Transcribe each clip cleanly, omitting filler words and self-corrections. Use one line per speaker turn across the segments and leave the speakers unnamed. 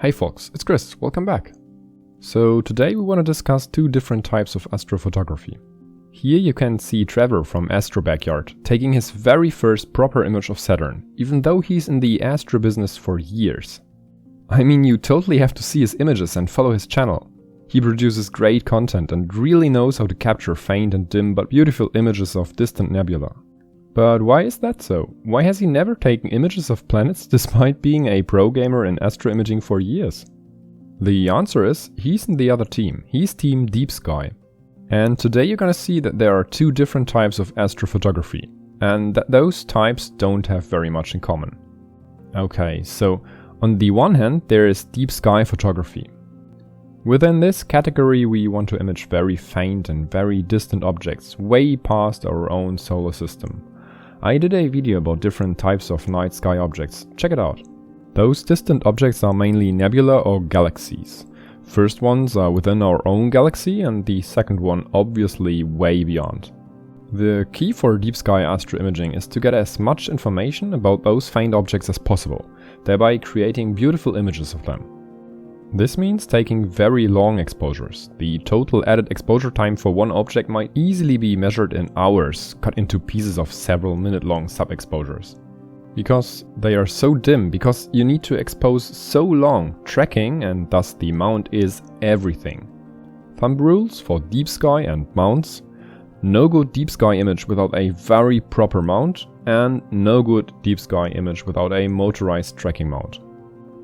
Hey folks, it's Chris, welcome back. So today we want to discuss two different types of astrophotography. Here you can see Trevor from Astro Backyard taking his very first proper image of Saturn, even though he's in the astro business for years. I mean, you totally have to see his images and follow his channel. He produces great content and really knows how to capture faint and dim but beautiful images of distant nebula. But why is that so? Why has he never taken images of planets despite being a pro gamer in astro imaging for years? The answer is, he's in the other team. He's Team Deep Sky. And today you're gonna see that there are two different types of astrophotography, and that those types don't have very much in common. Okay, so on the one hand there is deep sky photography. Within this category we want to image very faint and very distant objects way past our own solar system. I did a video about different types of night sky objects, check it out. Those distant objects are mainly nebula or galaxies. First ones are within our own galaxy and the second one obviously way beyond. The key for deep sky astro imaging is to get as much information about those faint objects as possible, thereby creating beautiful images of them. This means taking very long exposures. The total added exposure time for one object might easily be measured in hours, cut into pieces of several minute-long sub-exposures. Because they are so dim, because you need to expose so long, tracking and thus the mount is everything. Thumb rules for deep sky and mounts: no good deep sky image without a very proper mount, and no good deep sky image without a motorized tracking mount.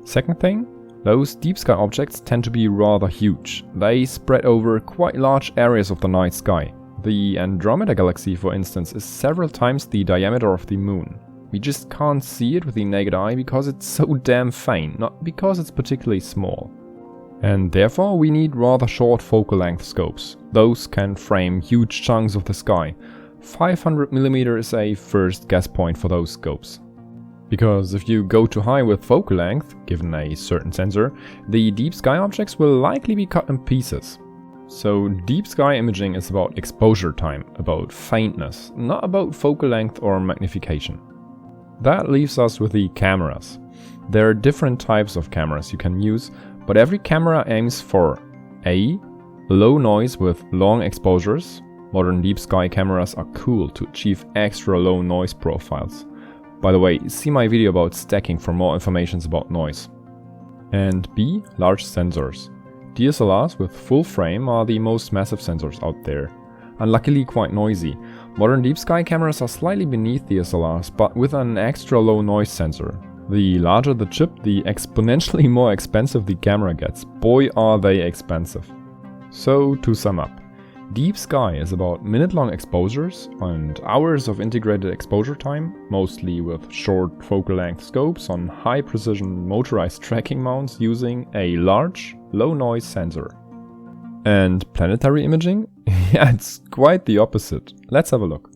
Second thing, those deep sky objects tend to be rather huge. They spread over quite large areas of the night sky. The Andromeda galaxy, for instance, is several times the diameter of the Moon. We just can't see it with the naked eye because it's so damn faint, not because it's particularly small. And therefore we need rather short focal length scopes. Those can frame huge chunks of the sky. 500mm is a first guess point for those scopes. Because if you go too high with focal length, given a certain sensor, the deep sky objects will likely be cut in pieces. So deep sky imaging is about exposure time, about faintness, not about focal length or magnification. That leaves us with the cameras. There are different types of cameras you can use, but every camera aims for A. Low noise with long exposures. Modern deep sky cameras are cool to achieve extra low noise profiles. By the way, see my video about stacking for more information about noise. And B. Large sensors. DSLRs with full frame are the most massive sensors out there. Unluckily quite noisy. Modern deep sky cameras are slightly beneath DSLRs, but with an extra low noise sensor. The larger the chip, the exponentially more expensive the camera gets. Boy are they expensive. So to sum up. Deep sky is about minute-long exposures and hours of integrated exposure time, mostly with short focal length scopes on high-precision motorized tracking mounts using a large, low-noise sensor. And planetary imaging? Yeah, it's quite the opposite. Let's have a look.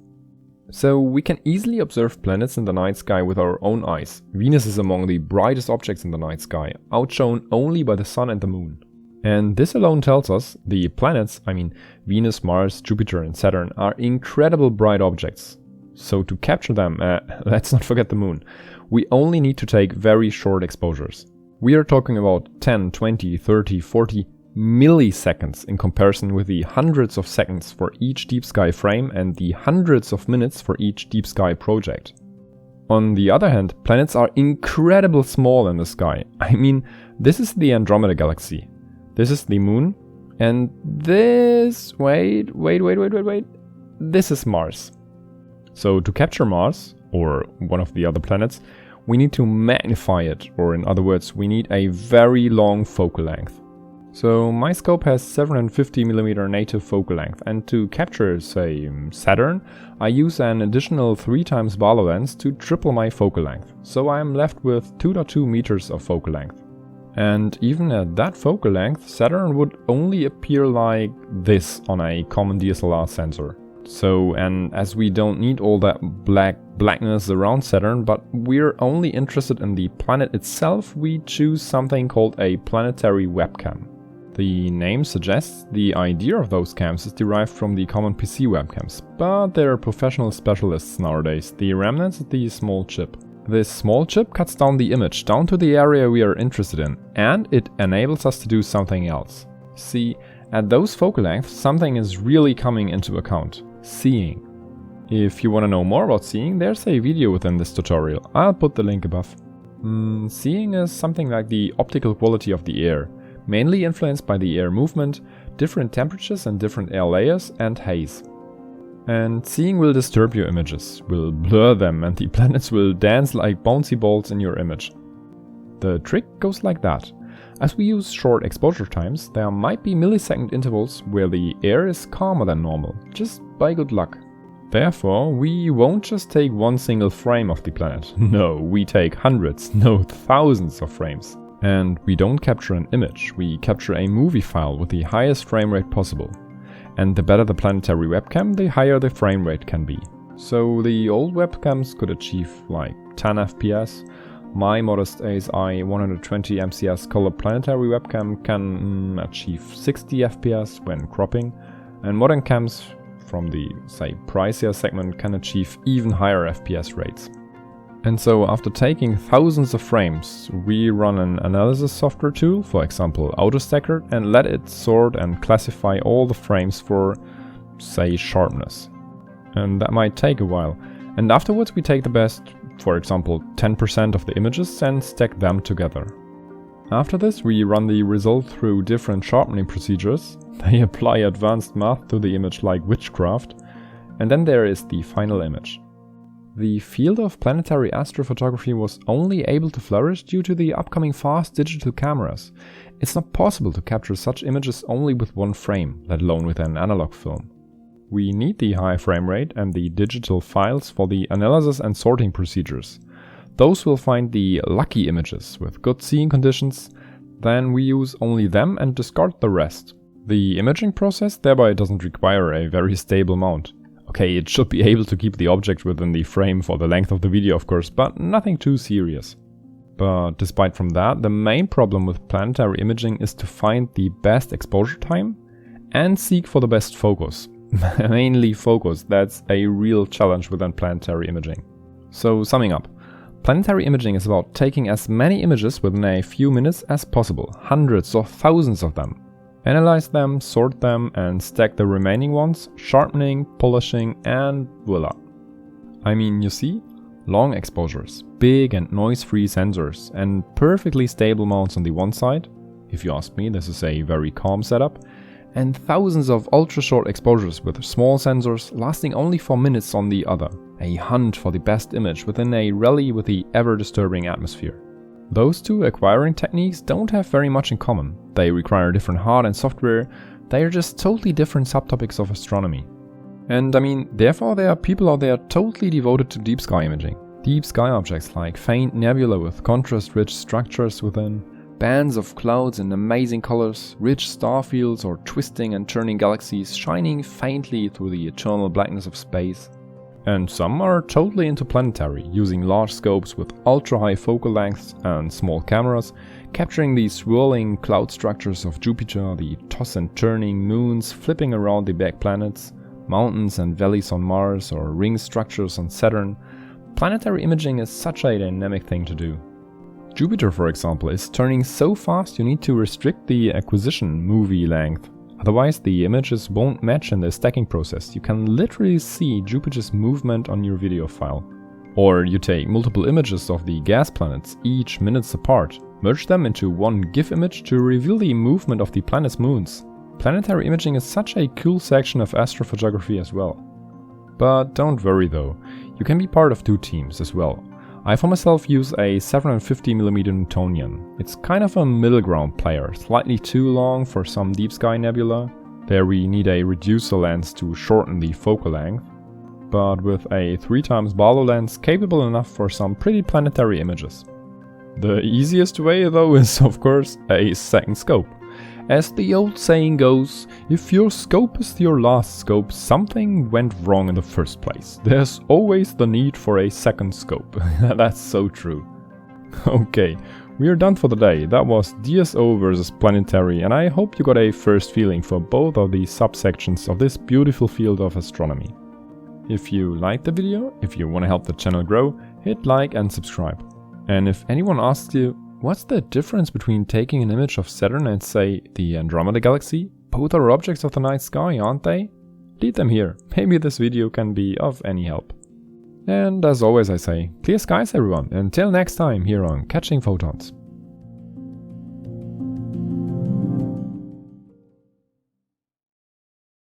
So we can easily observe planets in the night sky with our own eyes. Venus is among the brightest objects in the night sky, outshone only by the Sun and the Moon. And this alone tells us the planets, I mean Venus, Mars, Jupiter and Saturn, are incredible bright objects. So to capture them, let's not forget the Moon, we only need to take very short exposures. We are talking about 10, 20, 30, 40 milliseconds in comparison with the hundreds of seconds for each deep sky frame and the hundreds of minutes for each deep sky project. On the other hand, planets are incredibly small in the sky. I mean, this is the Andromeda galaxy. This is the Moon, and this, wait, this is Mars. So to capture Mars, or one of the other planets, we need to magnify it, or in other words, we need a very long focal length. So my scope has 750mm native focal length, and to capture, say, Saturn, I use an additional 3x Barlow lens to triple my focal length, so I am left with 2.2 meters of focal length. And even at that focal length, Saturn would only appear like this on a common DSLR sensor. So, and as we don't need all that blackness around Saturn, but we're only interested in the planet itself, we choose something called a Planetary Webcam. The name suggests the idea of those cams is derived from the common PC webcams, but they're professional specialists nowadays, the remnants of the small chip. This small chip cuts down the image down to the area we are interested in, and it enables us to do something else. See, at those focal lengths, something is really coming into account: seeing. If you want to know more about seeing, there's a video within this tutorial. I'll put the link above. Seeing is something like the optical quality of the air, mainly influenced by the air movement, different temperatures and different air layers, and haze. And seeing will disturb your images, will blur them, and the planets will dance like bouncy balls in your image. The trick goes like that. As we use short exposure times, there might be millisecond intervals where the air is calmer than normal, just by good luck. Therefore, we won't just take one single frame of the planet. No, we take hundreds, no thousands of frames. And we don't capture an image, we capture a movie file with the highest frame rate possible. And the better the planetary webcam, the higher the frame rate can be. So the old webcams could achieve like 10 FPS. My modest ASI 120 MCS color planetary webcam can achieve 60 FPS when cropping, and modern cams from the, say, pricier segment can achieve even higher FPS rates. And so after taking thousands of frames, we run an analysis software tool, for example AutoStacker, and let it sort and classify all the frames for, say, sharpness. And that might take a while. And afterwards we take the best, for example 10% of the images, and stack them together. After this we run the result through different sharpening procedures. They apply advanced math to the image like witchcraft. And then there is the final image. The field of planetary astrophotography was only able to flourish due to the upcoming fast digital cameras. It's not possible to capture such images only with one frame, let alone with an analog film. We need the high frame rate and the digital files for the analysis and sorting procedures. Those will find the lucky images with good seeing conditions, then we use only them and discard the rest. The imaging process thereby doesn't require a very stable mount. Okay, it should be able to keep the object within the frame for the length of the video, of course, but nothing too serious. But despite from that, the main problem with planetary imaging is to find the best exposure time and seek for the best focus. Mainly focus, that's a real challenge within planetary imaging. So summing up, planetary imaging is about taking as many images within a few minutes as possible, hundreds or thousands of them. Analyze them, sort them, and stack the remaining ones, sharpening, polishing, and voila. I mean, you see? Long exposures, big and noise-free sensors, and perfectly stable mounts on the one side. If you ask me, this is a very calm setup. And thousands of ultra-short exposures with small sensors lasting only for minutes on the other. A hunt for the best image within a rally with the ever-disturbing atmosphere. Those two acquiring techniques don't have very much in common. They require different hardware and software. They are just totally different subtopics of astronomy. And I mean, therefore there are people out there totally devoted to deep sky imaging. Deep sky objects like faint nebula with contrast-rich structures within, bands of clouds in amazing colors, rich star fields, or twisting and turning galaxies shining faintly through the eternal blackness of space. And some are totally into planetary, using large scopes with ultra-high focal lengths and small cameras, capturing the swirling cloud structures of Jupiter, the toss and turning moons flipping around the back planets, mountains and valleys on Mars, or ring structures on Saturn. Planetary imaging is such a dynamic thing to do. Jupiter, for example, is turning so fast you need to restrict the acquisition movie length. Otherwise the images won't match in the stacking process. You can literally see Jupiter's movement on your video file. Or you take multiple images of the gas planets, each minutes apart, merge them into one GIF image to reveal the movement of the planet's moons. Planetary imaging is such a cool section of astrophotography as well. But don't worry though, you can be part of two teams as well. I for myself use a 750mm Newtonian. It's kind of a middle ground player, slightly too long for some deep sky nebula. There we need a reducer lens to shorten the focal length, but with a 3x Barlow lens capable enough for some pretty planetary images. The easiest way though is of course a second scope. As the old saying goes, if your scope is your last scope, something went wrong in the first place. There's always the need for a second scope. That's so true. Okay, we are done for the day. That was DSO versus planetary, and I hope you got a first feeling for both of the subsections of this beautiful field of astronomy. If you liked the video, if you want to help the channel grow, hit hit like and subscribe. And if anyone asks you, what's the difference between taking an image of Saturn and, say, the Andromeda Galaxy? Both are objects of the night sky, aren't they? Leave them here. Maybe this video can be of any help. And as always I say, clear skies everyone. Until next time here on Catching Photons.